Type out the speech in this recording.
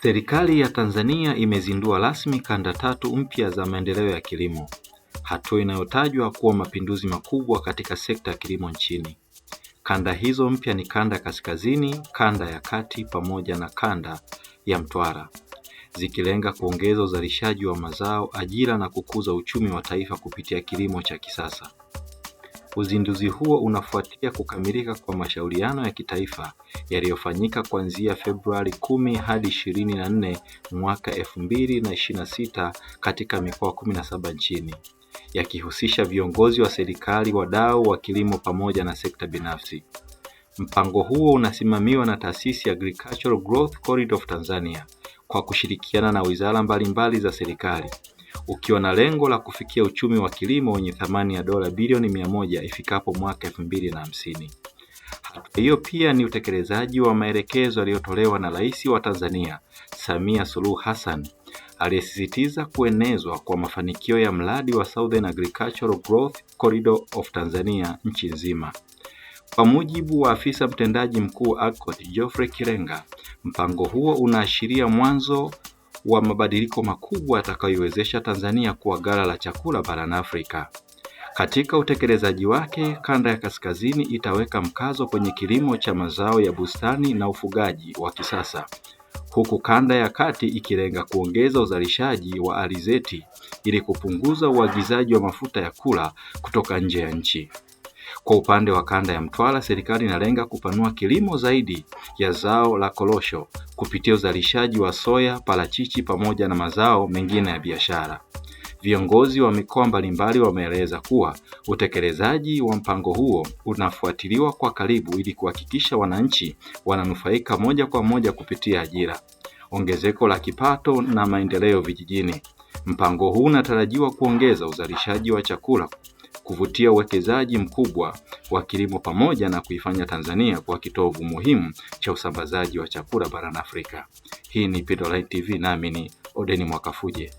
Serikali ya Tanzania imezindua rasmi kanda 3 mpya za maendeleo ya kilimo, hatua inayotajwa kuwa mapinduzi makubwa katika sekta ya kilimo nchini. Kanda hizo mpya ni kanda kaskazini, kanda ya kati pamoja na kanda ya Mtwara, zikilenga kuongeza uzalishaji wa mazao, ajira na kukuza uchumi wa taifa kupitia kilimo cha kisasa. Uzinduzi huo unafuatia kukamilika kwa mashauriano ya kitaifa yaliyofanyika kuanzia Februari 10 hadi 24 mwaka 2026 katika mikoa 17 nchini, yakihusisha viongozi wa serikali, wadau wa kilimo pamoja na sekta binafsi. Mpango huo unasimamiwa na Taasisi ya Agricultural Growth Corridor of Tanzania kwa kushirikiana na wizara mbalimbali za serikali, ukiwa na lengo la kufikia uchumi wa kilimo wenye thamani ya dola bilioni 100 ifikapo mwaka 2050. Hatua hiyo pia ni utekelezaji wa maelekezo yaliyotolewa na Rais wa Tanzania, Samia Suluhu Hassan, aliyesisitiza kuenezwa kwa mafanikio ya mradi wa Southern Agricultural Growth Corridor of Tanzania nchi nzima. Kwa mujibu wa afisa mtendaji mkuu AGCOT Geoffrey Kirenga, mpango huo unaashiria mwanzo wa mabadiliko makubwa yatakayoiwezesha Tanzania kuwa ghala la chakula barani Afrika. Katika utekelezaji wake, kanda ya kaskazini itaweka mkazo kwenye kilimo cha mazao ya bustani na ufugaji wa kisasa, huku kanda ya kati ikilenga kuongeza uzalishaji wa alizeti ili kupunguza uagizaji wa mafuta ya kula kutoka nje ya nchi. Kwa upande wa kanda ya Mtwara, serikali inalenga kupanua kilimo zaidi ya zao la korosho kupitia uzalishaji wa soya, parachichi pamoja na mazao mengine ya biashara. Viongozi wa mikoa mbalimbali wameeleza kuwa utekelezaji wa mpango huo unafuatiliwa kwa karibu ili kuhakikisha wananchi wananufaika moja kwa moja kupitia ajira, ongezeko la kipato na maendeleo vijijini. Mpango huu unatarajiwa kuongeza uzalishaji wa chakula, kuvutia uwekezaji mkubwa wa kilimo pamoja na kuifanya Tanzania kuwa kitovu muhimu cha usambazaji wa chakula barani Afrika. Hii ni Pidolite TV, nami ni Odeni Mwakafuje.